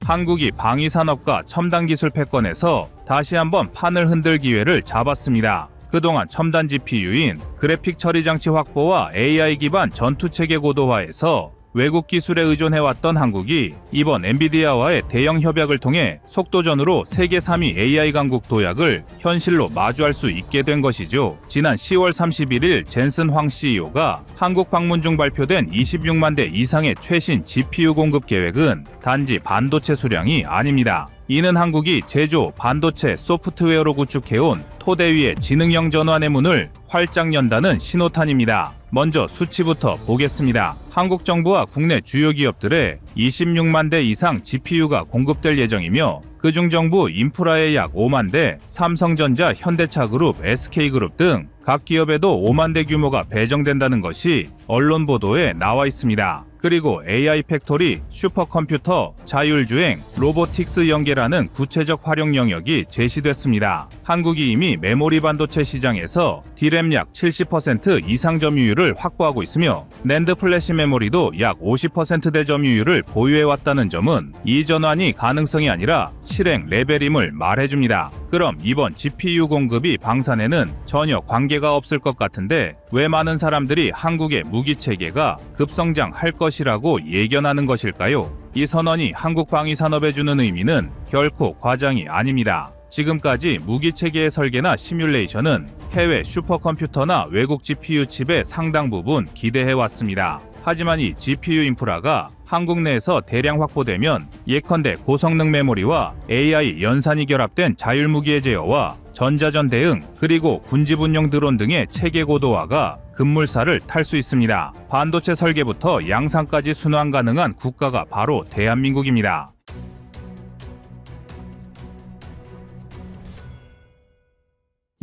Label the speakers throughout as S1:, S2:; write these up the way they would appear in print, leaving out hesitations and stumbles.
S1: 한국이 방위산업과 첨단 기술 패권에서 다시 한번 판을 흔들 기회를 잡았습니다. 그동안 첨단 GPU인 그래픽 처리 장치 확보와 AI 기반 전투체계 고도화에서 외국 기술에 의존해왔던 한국이 이번 엔비디아와의 대형 협약을 통해 속도전으로 세계 3위 AI 강국 도약을 현실로 마주할 수 있게 된 것이죠. 지난 10월 31일 젠슨 황 CEO가 한국 방문 중 발표된 26만 대 이상의 최신 GPU 공급 계획은 단지 반도체 수량이 아닙니다. 이는 한국이 제조, 반도체, 소프트웨어로 구축해온 토대 위의 지능형 전환의 문을 활짝 연다는 신호탄입니다. 먼저 수치부터 보겠습니다. 한국 정부와 국내 주요 기업들의 26만 대 이상 GPU가 공급될 예정이며 그중 정부 인프라의 약 5만 대, 삼성전자, 현대차그룹, SK그룹 등 각 기업에도 5만 대 규모가 배정된다는 것이 언론 보도에 나와 있습니다. 그리고 AI 팩토리, 슈퍼컴퓨터, 자율주행, 로보틱스 연계라는 구체적 활용 영역이 제시됐습니다. 한국이 이미 메모리 반도체 시장에서 D램 약 70% 이상 점유율을 확보하고 있으며 낸드 플래시 메모리도 약 50%대 점유율을 보유해왔다는 점은 이 전환이 가능성이 아니라 실행 레벨임을 말해줍니다. 그럼 이번 GPU 공급이 방산에는 전혀 관계가 없을 것 같은데 왜 많은 사람들이 한국의 무기체계가 급성장할 것이라고 예견하는 것일까요? 이 선언이 한국 방위산업에 주는 의미는 결코 과장이 아닙니다. 지금까지 무기체계의 설계나 시뮬레이션은 해외 슈퍼컴퓨터나 외국 GPU 칩의 상당 부분 기대해왔습니다. 하지만 이 GPU 인프라가 한국 내에서 대량 확보되면 예컨대 고성능 메모리와 AI 연산이 결합된 자율무기의 제어와 전자전 대응 그리고 군지분용 드론 등의 체계 고도화가 급물살을 탈 수 있습니다. 반도체 설계부터 양산까지 순환 가능한 국가가 바로 대한민국입니다.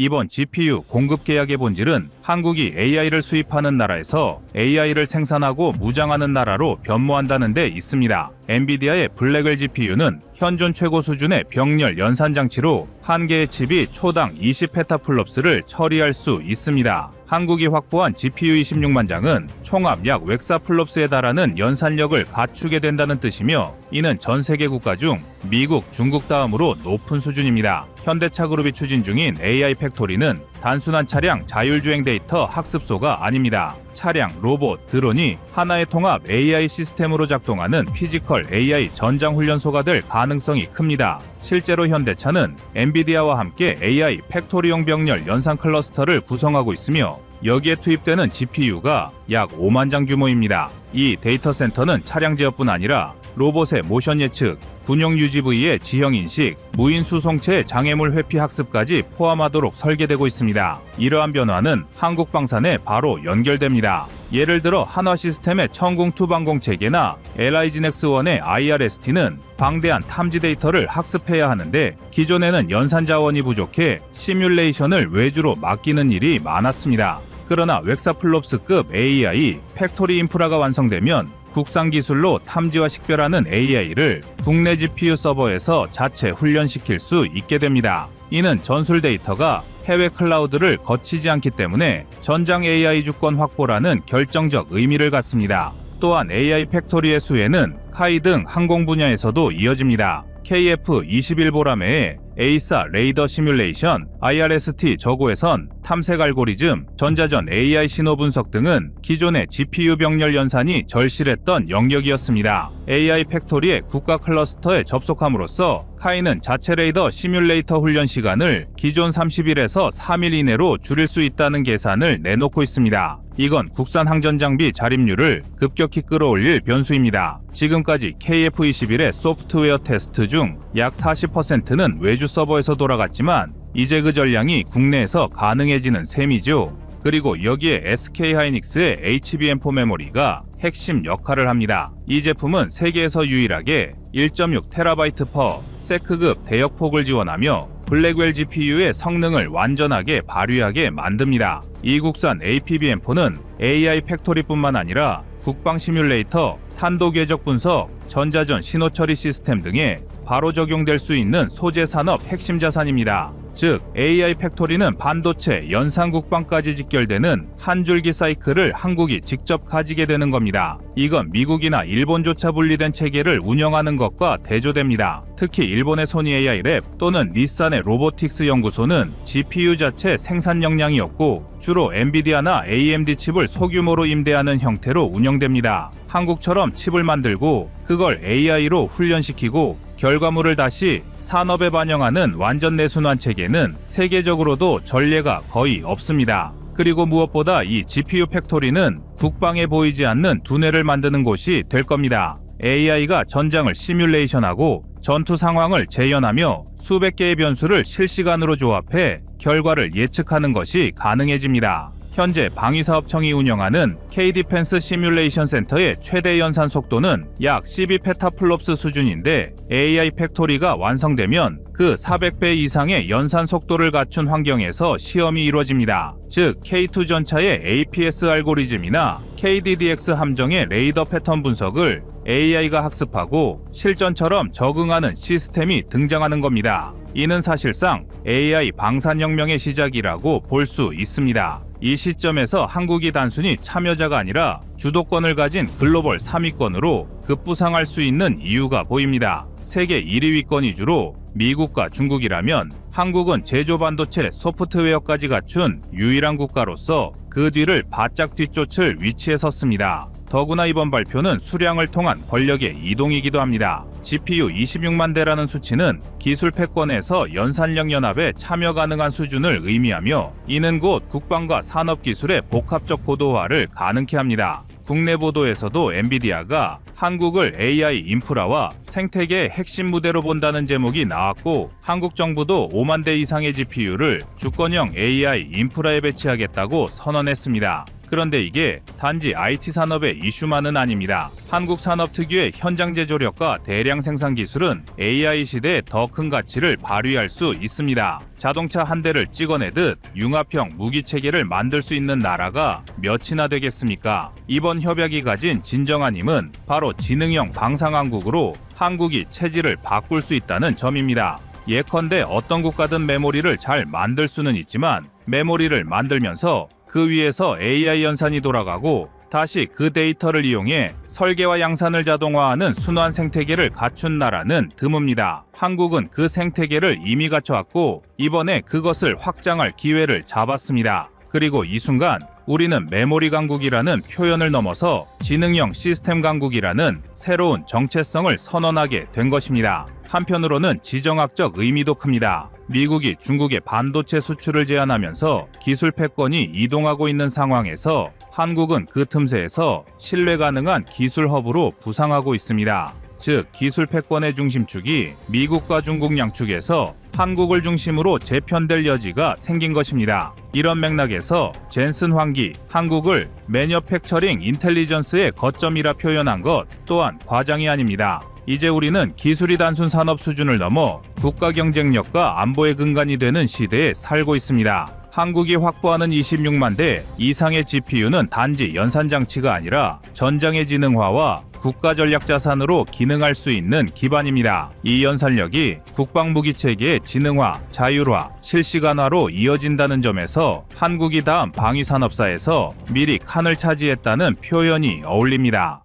S1: 이번 GPU 공급 계약의 본질은 한국이 AI를 수입하는 나라에서 AI를 생산하고 무장하는 나라로 변모한다는 데 있습니다. 엔비디아의 블랙웰 GPU는 현존 최고 수준의 병렬 연산 장치로 한 개의 칩이 초당 20페타플롭스를 처리할 수 있습니다. 한국이 확보한 GPU 26만 장은 총합 약 웩사플롭스에 달하는 연산력을 갖추게 된다는 뜻이며 이는 전 세계 국가 중 미국, 중국 다음으로 높은 수준입니다. 현대차그룹이 추진 중인 AI 팩토리는 단순한 차량 자율주행 데이터 학습소가 아닙니다. 차량, 로봇, 드론이 하나의 통합 AI 시스템으로 작동하는 피지컬 AI 전장훈련소가 될 가능성이 큽니다. 실제로 현대차는 엔비디아와 함께 AI 팩토리용 병렬 연산 클러스터를 구성하고 있으며 여기에 투입되는 GPU가 약 5만 장 규모입니다. 이 데이터 센터는 차량 제어뿐 아니라 로봇의 모션 예측, 군용 UGV의 지형 인식, 무인 수송체의 장애물 회피 학습까지 포함하도록 설계되고 있습니다. 이러한 변화는 한국 방산에 바로 연결됩니다. 예를 들어 한화시스템의 천궁2 방공 체계나 LIGNX1의 IRST는 방대한 탐지 데이터를 학습해야 하는데 기존에는 연산 자원이 부족해 시뮬레이션을 외주로 맡기는 일이 많았습니다. 그러나 웩사플롭스급 AI 팩토리 인프라가 완성되면 국산 기술로 탐지와 식별하는 AI를 국내 GPU 서버에서 자체 훈련시킬 수 있게 됩니다. 이는 전술 데이터가 해외 클라우드를 거치지 않기 때문에 전장 AI 주권 확보라는 결정적 의미를 갖습니다. 또한 AI 팩토리의 수혜는 카이 등 항공 분야에서도 이어집니다. KF-21보라매의 A사 레이더 시뮬레이션, IRST 저고에선 탐색 알고리즘, 전자전 AI 신호 분석 등은 기존의 GPU 병렬 연산이 절실했던 영역이었습니다. AI 팩토리의 국가 클러스터에 접속함으로써 카이는 자체 레이더 시뮬레이터 훈련 시간을 기존 30일에서 3일 이내로 줄일 수 있다는 계산을 내놓고 있습니다. 이건 국산 항전 장비 자립률을 급격히 끌어올릴 변수입니다. 지금까지 KF-21의 소프트웨어 테스트 중 약 40%는 외주 서버에서 돌아갔지만 이제 그 전량이 국내에서 가능해지는 셈이죠. 그리고 여기에 SK하이닉스의 HBM4 메모리가 핵심 역할을 합니다. 이 제품은 세계에서 유일하게 1.6TB/s급 대역폭을 지원하며 블랙웰 GPU의 성능을 완전하게 발휘하게 만듭니다. 이 국산 APBM4는 AI 팩토리뿐만 아니라 국방 시뮬레이터, 탄도 궤적 분석, 전자전 신호 처리 시스템 등에 바로 적용될 수 있는 소재 산업 핵심 자산입니다. 즉 AI 팩토리는 반도체, 연산 국방까지 직결되는 한 줄기 사이클을 한국이 직접 가지게 되는 겁니다. 이건 미국이나 일본조차 분리된 체계를 운영하는 것과 대조됩니다. 특히 일본의 소니 AI랩 또는 닛산의 로보틱스 연구소는 GPU 자체 생산 역량이 없고 주로 엔비디아나 AMD 칩을 소규모로 임대하는 형태로 운영됩니다. 한국처럼 칩을 만들고 그걸 AI로 훈련시키고 결과물을 다시 산업에 반영하는 완전 내순환 체계는 세계적으로도 전례가 거의 없습니다. 그리고 무엇보다 이 GPU 팩토리는 국방에 보이지 않는 두뇌를 만드는 곳이 될 겁니다. AI가 전장을 시뮬레이션하고 전투 상황을 재현하며 수백 개의 변수를 실시간으로 조합해 결과를 예측하는 것이 가능해집니다. 현재 방위사업청이 운영하는 K-디펜스 시뮬레이션 센터의 최대 연산 속도는 약 12페타플롭스 수준인데 AI 팩토리가 완성되면 그 400배 이상의 연산 속도를 갖춘 환경에서 시험이 이루어집니다. 즉 K2 전차의 APS 알고리즘이나 KDDX 함정의 레이더 패턴 분석을 AI가 학습하고 실전처럼 적응하는 시스템이 등장하는 겁니다. 이는 사실상 AI 방산혁명의 시작이라고 볼 수 있습니다. 이 시점에서 한국이 단순히 참여자가 아니라 주도권을 가진 글로벌 3위권으로 급부상할 수 있는 이유가 보입니다. 세계 1위 위권 위주로 미국과 중국이라면 한국은 제조 반도체, 소프트웨어까지 갖춘 유일한 국가로서 그 뒤를 바짝 뒤쫓을 위치에 섰습니다. 더구나 이번 발표는 수량을 통한 권력의 이동이기도 합니다. GPU 26만 대라는 수치는 기술 패권에서 연산력 연합에 참여 가능한 수준을 의미하며 이는 곧 국방과 산업기술의 복합적 고도화를 가능케 합니다. 국내 보도에서도 엔비디아가 한국을 AI 인프라와 생태계의 핵심 무대로 본다는 제목이 나왔고 한국 정부도 5만 대 이상의 GPU를 주권형 AI 인프라에 배치하겠다고 선언했습니다. 그런데 이게 단지 IT 산업의 이슈만은 아닙니다. 한국 산업 특유의 현장 제조력과 대량 생산 기술은 AI 시대에 더 큰 가치를 발휘할 수 있습니다. 자동차 한 대를 찍어내듯 융합형 무기 체계를 만들 수 있는 나라가 몇이나 되겠습니까? 이번 협약이 가진 진정한 힘은 바로 지능형 방산왕국으로 한국이 체질을 바꿀 수 있다는 점입니다. 예컨대 어떤 국가든 메모리를 잘 만들 수는 있지만 메모리를 만들면서 그 위에서 AI 연산이 돌아가고 다시 그 데이터를 이용해 설계와 양산을 자동화하는 순환 생태계를 갖춘 나라는 드뭅니다. 한국은 그 생태계를 이미 갖춰왔고 이번에 그것을 확장할 기회를 잡았습니다. 그리고 이 순간 우리는 메모리 강국이라는 표현을 넘어서 지능형 시스템 강국이라는 새로운 정체성을 선언하게 된 것입니다. 한편으로는 지정학적 의미도 큽니다. 미국이 중국의 반도체 수출을 제한하면서 기술 패권이 이동하고 있는 상황에서 한국은 그 틈새에서 신뢰 가능한 기술 허브로 부상하고 있습니다. 즉 기술 패권의 중심축이 미국과 중국 양축에서 한국을 중심으로 재편될 여지가 생긴 것입니다. 이런 맥락에서 젠슨 황기, 한국을 매니어팩처링 인텔리전스의 거점이라 표현한 것 또한 과장이 아닙니다. 이제 우리는 기술이 단순 산업 수준을 넘어 국가 경쟁력과 안보의 근간이 되는 시대에 살고 있습니다. 한국이 확보하는 26만 대 이상의 GPU는 단지 연산장치가 아니라 전장의 지능화와 국가 전략 자산으로 기능할 수 있는 기반입니다. 이 연산력이 국방무기체계의 지능화, 자율화, 실시간화로 이어진다는 점에서 한국이 다음 방위산업사에서 미리 칸을 차지했다는 표현이 어울립니다.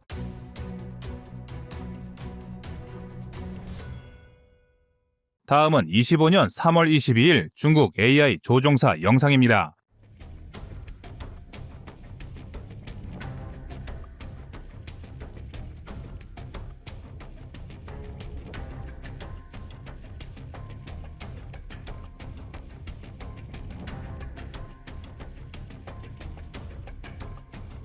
S1: 다음은 25년 3월 22일 중국 AI 조종사 영상입니다.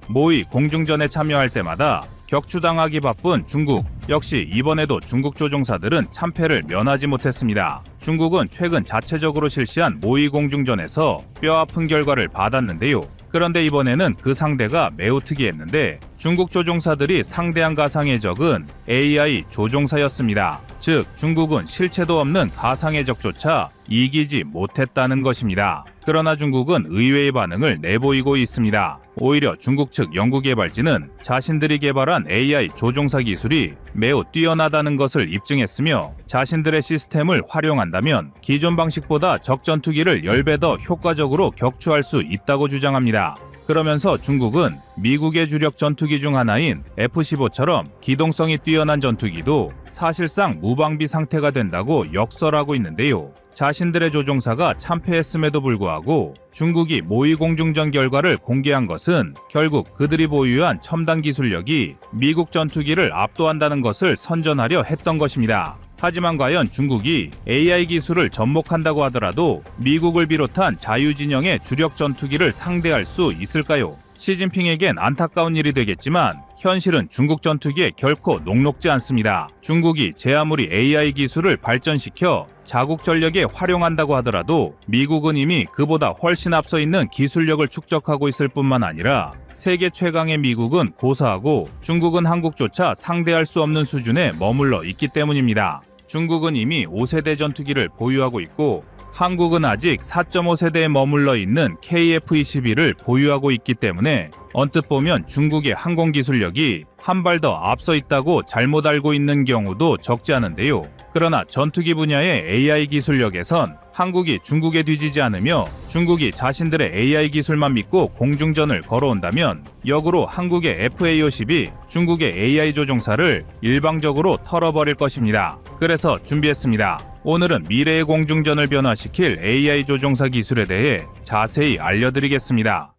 S1: 모의 공중전에 참여할 때마다 격추당하기 바쁜 중국. 역시 이번에도 중국 조종사들은 참패를 면하지 못했습니다. 중국은 최근 자체적으로 실시한 모의 공중전에서 뼈아픈 결과를 받았는데요. 그런데 이번에는 그 상대가 매우 특이했는데 중국 조종사들이 상대한 가상의 적은 AI 조종사였습니다. 즉 중국은 실체도 없는 가상의 적조차 이기지 못했다는 것입니다. 그러나 중국은 의외의 반응을 내보이고 있습니다. 오히려 중국 측 연구개발진은 자신들이 개발한 AI 조종사 기술이 매우 뛰어나다는 것을 입증했으며 자신들의 시스템을 활용한다면 기존 방식보다 적전투기를 10배 더 효과적으로 격추할 수 있다고 주장합니다. 그러면서 중국은 미국의 주력 전투기 중 하나인 F-15처럼 기동성이 뛰어난 전투기도 사실상 무방비 상태가 된다고 역설하고 있는데요. 자신들의 조종사가 참패했음에도 불구하고 중국이 모의 공중전 결과를 공개한 것은 결국 그들이 보유한 첨단 기술력이 미국 전투기를 압도한다는 것을 선전하려 했던 것입니다. 하지만 과연 중국이 AI 기술을 접목한다고 하더라도 미국을 비롯한 자유진영의 주력 전투기를 상대할 수 있을까요? 시진핑에겐 안타까운 일이 되겠지만 현실은 중국 전투기에 결코 녹록지 않습니다. 중국이 제 아무리 AI 기술을 발전시켜 자국 전력에 활용한다고 하더라도 미국은 이미 그보다 훨씬 앞서 있는 기술력을 축적하고 있을 뿐만 아니라 세계 최강의 미국은 고사하고 중국은 한국조차 상대할 수 없는 수준에 머물러 있기 때문입니다. 중국은 이미 5세대 전투기를 보유하고 있고 한국은 아직 4.5세대에 머물러 있는 KF-21을 보유하고 있기 때문에 언뜻 보면 중국의 항공기술력이 한 발 더 앞서 있다고 잘못 알고 있는 경우도 적지 않은데요. 그러나 전투기 분야의 AI 기술력에선 한국이 중국에 뒤지지 않으며 중국이 자신들의 AI 기술만 믿고 공중전을 걸어온다면 역으로 한국의 FA-50이 중국의 AI 조종사를 일방적으로 털어버릴 것입니다. 그래서 준비했습니다. 오늘은 미래의 공중전을 변화시킬 AI 조종사 기술에 대해 자세히 알려드리겠습니다.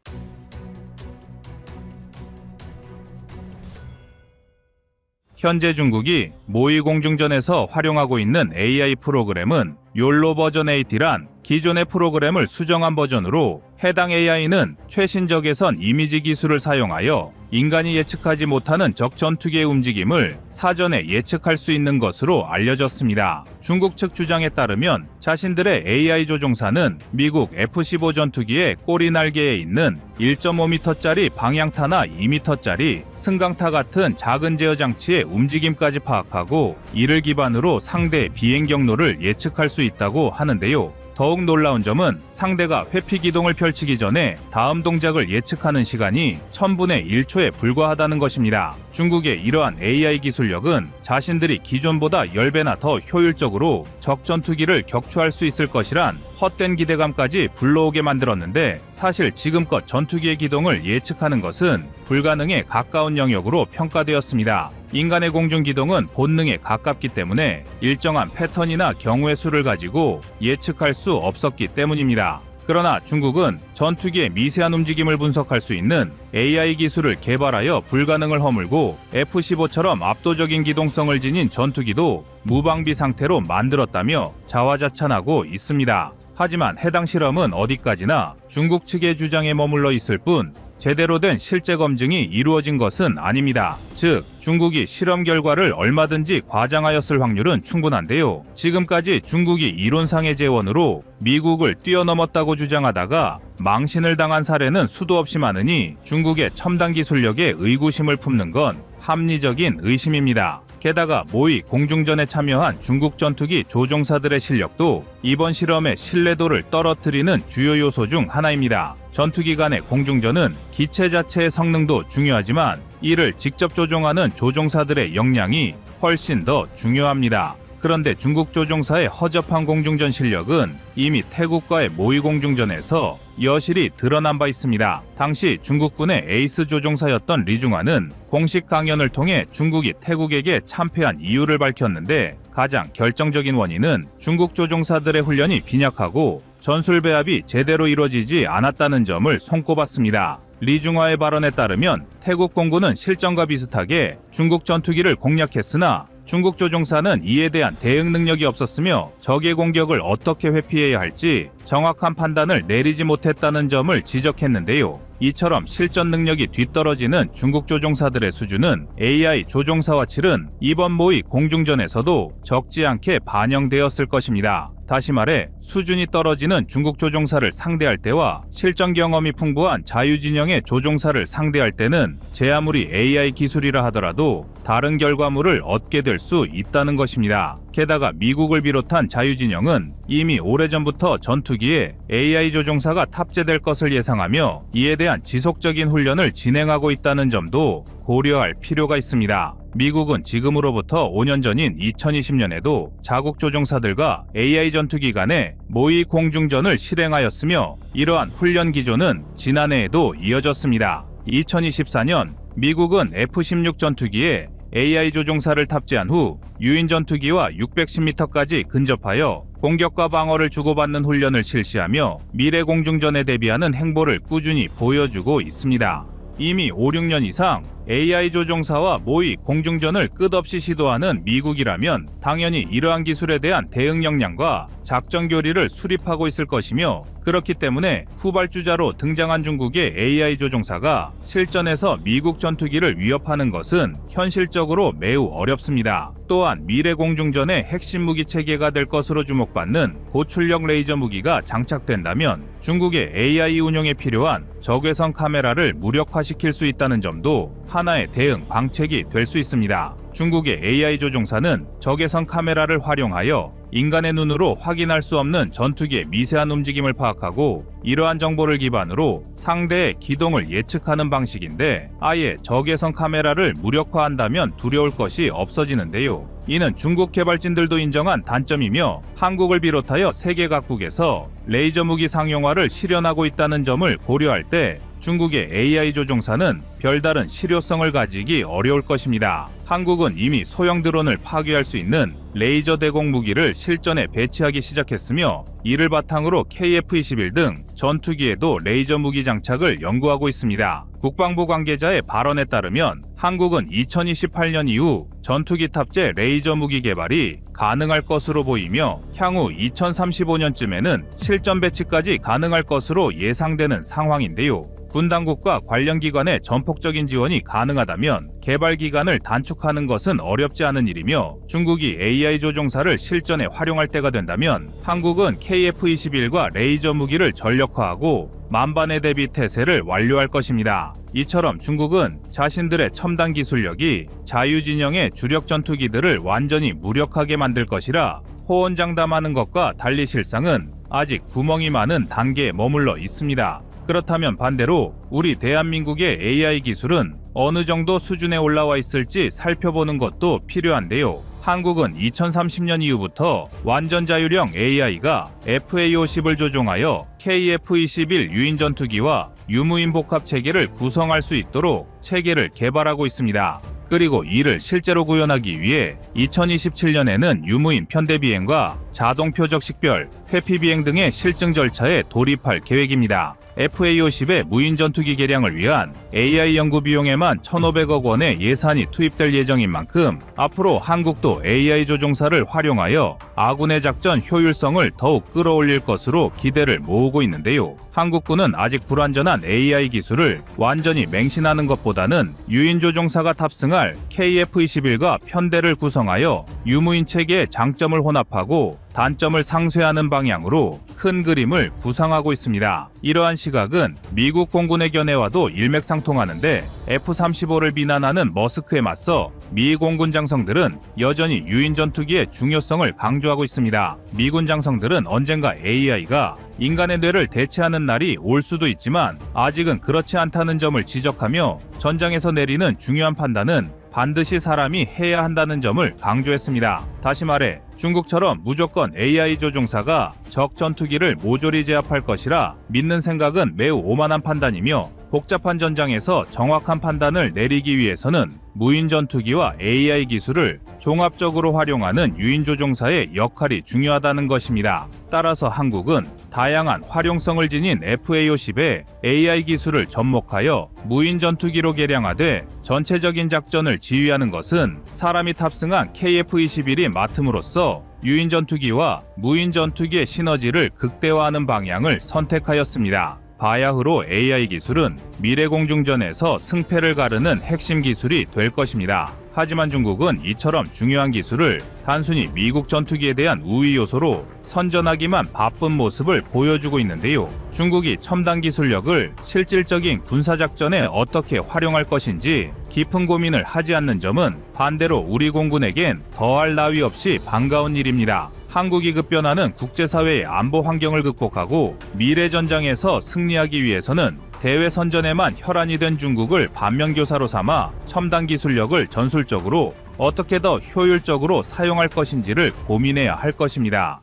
S1: 현재 중국이 모의 공중전에서 활용하고 있는 AI 프로그램은 욜로 버전 8이란 기존의 프로그램을 수정한 버전으로 해당 AI는 최신적에선 이미지 기술을 사용하여 인간이 예측하지 못하는 적 전투기의 움직임을 사전에 예측할 수 있는 것으로 알려졌습니다. 중국 측 주장에 따르면 자신들의 AI 조종사는 미국 F-15 전투기의 꼬리 날개에 있는 1.5m짜리 방향타나 2m짜리 승강타 같은 작은 제어 장치의 움직임까지 파악하고 이를 기반으로 상대의 비행 경로를 예측할 수 있다고 하는데요. 더욱 놀라운 점은 상대가 회피 기동을 펼치기 전에 다음 동작을 예측하는 시간이 1000분의 1초에 불과하다는 것입니다. 중국의 이러한 AI 기술력은 자신들이 기존보다 10배나 더 효율적으로 적 전투기를 격추할 수 있을 것이란 헛된 기대감까지 불러오게 만들었는데 사실 지금껏 전투기의 기동을 예측하는 것은 불가능에 가까운 영역으로 평가되었습니다. 인간의 공중 기동은 본능에 가깝기 때문에 일정한 패턴이나 경우의 수를 가지고 예측할 수 없었기 때문입니다. 그러나 중국은 전투기의 미세한 움직임을 분석할 수 있는 AI 기술을 개발하여 불가능을 허물고 F-15처럼 압도적인 기동성을 지닌 전투기도 무방비 상태로 만들었다며 자화자찬하고 있습니다. 하지만 해당 실험은 어디까지나 중국 측의 주장에 머물러 있을 뿐 제대로 된 실제 검증이 이루어진 것은 아닙니다. 즉, 중국이 실험 결과를 얼마든지 과장하였을 확률은 충분한데요. 지금까지 중국이 이론상의 재원으로 미국을 뛰어넘었다고 주장하다가 망신을 당한 사례는 수도 없이 많으니 중국의 첨단 기술력에 의구심을 품는 건 합리적인 의심입니다. 게다가 모의 공중전에 참여한 중국 전투기 조종사들의 실력도 이번 실험의 신뢰도를 떨어뜨리는 주요 요소 중 하나입니다. 전투기 간의 공중전은 기체 자체의 성능도 중요하지만 이를 직접 조종하는 조종사들의 역량이 훨씬 더 중요합니다. 그런데 중국 조종사의 허접한 공중전 실력은 이미 태국과의 모의 공중전에서 여실히 드러난 바 있습니다. 당시 중국군의 에이스 조종사였던 리중환은 공식 강연을 통해 중국이 태국에게 참패한 이유를 밝혔는데 가장 결정적인 원인은 중국 조종사들의 훈련이 빈약하고 전술 배합이 제대로 이루어지지 않았다는 점을 손꼽았습니다. 리중화의 발언에 따르면 태국 공군은 실전과 비슷하게 중국 전투기를 공략했으나 중국 조종사는 이에 대한 대응 능력이 없었으며 적의 공격을 어떻게 회피해야 할지 정확한 판단을 내리지 못했다는 점을 지적했는데요. 이처럼 실전 능력이 뒤떨어지는 중국 조종사들의 수준은 AI 조종사와 치른 이번 모의 공중전에서도 적지 않게 반영되었을 것입니다. 다시 말해 수준이 떨어지는 중국 조종사를 상대할 때와 실전 경험이 풍부한 자유진영의 조종사를 상대할 때는 제 아무리 AI 기술이라 하더라도 다른 결과물을 얻게 될 수 있다는 것입니다. 게다가 미국을 비롯한 자유진영은 이미 오래전부터 전투기에 AI 조종사가 탑재될 것을 예상하며 이에 대한 지속적인 훈련을 진행하고 있다는 점도 고려할 필요가 있습니다. 미국은 지금으로부터 5년 전인 2020년에도 자국 조종사들과 AI 전투기 간의 모의 공중전을 실행하였으며 이러한 훈련 기조는 지난해에도 이어졌습니다. 2024년 미국은 F-16 전투기에 AI 조종사를 탑재한 후 유인 전투기와 610m까지 근접하여 공격과 방어를 주고받는 훈련을 실시하며 미래 공중전에 대비하는 행보를 꾸준히 보여주고 있습니다. 이미 5, 6년 이상 AI 조종사와 모의 공중전을 끝없이 시도하는 미국이라면 당연히 이러한 기술에 대한 대응 역량과 작전 교리를 수립하고 있을 것이며 그렇기 때문에 후발주자로 등장한 중국의 AI 조종사가 실전에서 미국 전투기를 위협하는 것은 현실적으로 매우 어렵습니다. 또한 미래 공중전의 핵심 무기 체계가 될 것으로 주목받는 고출력 레이저 무기가 장착된다면 중국의 AI 운용에 필요한 적외선 카메라를 무력화시킬 수 있다는 점도 하나의 대응 방책이 될 수 있습니다. 중국의 AI 조종사는 적외선 카메라를 활용하여 인간의 눈으로 확인할 수 없는 전투기의 미세한 움직임을 파악하고 이러한 정보를 기반으로 상대의 기동을 예측하는 방식인데 아예 적외선 카메라를 무력화한다면 두려울 것이 없어지는데요. 이는 중국 개발진들도 인정한 단점이며 한국을 비롯하여 세계 각국에서 레이저 무기 상용화를 실현하고 있다는 점을 고려할 때 중국의 AI 조종사는 별다른 실효성을 가지기 어려울 것입니다. 한국은 이미 소형 드론을 파괴할 수 있는 레이저 대공 무기를 실전에 배치하기 시작했으며 이를 바탕으로 KF-21 등 전투기에도 레이저 무기 장착을 연구하고 있습니다. 국방부 관계자의 발언에 따르면 한국은 2028년 이후 전투기 탑재 레이저 무기 개발이 가능할 것으로 보이며 향후 2035년쯤에는 실전 배치까지 가능할 것으로 예상되는 상황인데요. 군 당국과 관련 기관의 전폭적인 지원이 가능하다면 개발 기간을 단축하는 것은 어렵지 않은 일이며 중국이 AI 조종사를 실전에 활용할 때가 된다면 한국은 KF-21과 레이저 무기를 전력화하고 만반의 대비 태세를 완료할 것입니다. 이처럼 중국은 자신들의 첨단 기술력이 자유진영의 주력 전투기들을 완전히 무력하게 만들 것이라 호언장담하는 것과 달리 실상은 아직 구멍이 많은 단계에 머물러 있습니다. 그렇다면 반대로 우리 대한민국의 AI 기술은 어느 정도 수준에 올라와 있을지 살펴보는 것도 필요한데요. 한국은 2030년 이후부터 완전 자율형 AI가 FA-50을 조종하여 KF-21 유인 전투기와 유무인 복합 체계를 구성할 수 있도록 체계를 개발하고 있습니다. 그리고 이를 실제로 구현하기 위해 2027년에는 유무인 편대 비행과 자동 표적 식별, 회피 비행 등의 실증 절차에 돌입할 계획입니다. FA-50의 무인 전투기 개량을 위한 AI 연구 비용에만 1,500억 원의 예산이 투입될 예정인 만큼 앞으로 한국도 AI 조종사를 활용하여 아군의 작전 효율성을 더욱 끌어올릴 것으로 기대를 모으고 있는데요. 한국군은 아직 불완전한 AI 기술을 완전히 맹신하는 것보다는 유인 조종사가 탑승할 KF-21과 편대를 구성하여 유무인 체계의 장점을 혼합하고 단점을 상쇄하는 방향으로 큰 그림을 구상하고 있습니다. 이러한 시각은 미국 공군의 견해와도 일맥상통하는데 F-35를 비난하는 머스크에 맞서 미 공군 장성들은 여전히 유인 전투기의 중요성을 강조하고 있습니다. 미군 장성들은 언젠가 AI가 인간의 뇌를 대체하는 날이 올 수도 있지만 아직은 그렇지 않다는 점을 지적하며 전장에서 내리는 중요한 판단은 반드시 사람이 해야 한다는 점을 강조했습니다. 다시 말해 중국처럼 무조건 AI 조종사가 적 전투기를 모조리 제압할 것이라 믿는 생각은 매우 오만한 판단이며 복잡한 전장에서 정확한 판단을 내리기 위해서는 무인 전투기와 AI 기술을 종합적으로 활용하는 유인 조종사의 역할이 중요하다는 것입니다. 따라서 한국은 다양한 활용성을 지닌 FA-50에 AI 기술을 접목하여 무인 전투기로 개량하되 전체적인 작전을 지휘하는 것은 사람이 탑승한 KF-21이 맡음으로써 유인 전투기와 무인 전투기의 시너지를 극대화하는 방향을 선택하였습니다. 바야흐로 AI 기술은 미래 공중전에서 승패를 가르는 핵심 기술이 될 것입니다. 하지만 중국은 이처럼 중요한 기술을 단순히 미국 전투기에 대한 우위 요소로 선전하기만 바쁜 모습을 보여주고 있는데요. 중국이 첨단 기술력을 실질적인 군사작전에 어떻게 활용할 것인지 깊은 고민을 하지 않는 점은 반대로 우리 공군에겐 더할 나위 없이 반가운 일입니다. 한국이 급변하는 국제사회의 안보 환경을 극복하고 미래 전장에서 승리하기 위해서는 대외 선전에만 혈안이 된 중국을 반면교사로 삼아 첨단 기술력을 전술적으로 어떻게 더 효율적으로 사용할 것인지를 고민해야 할 것입니다.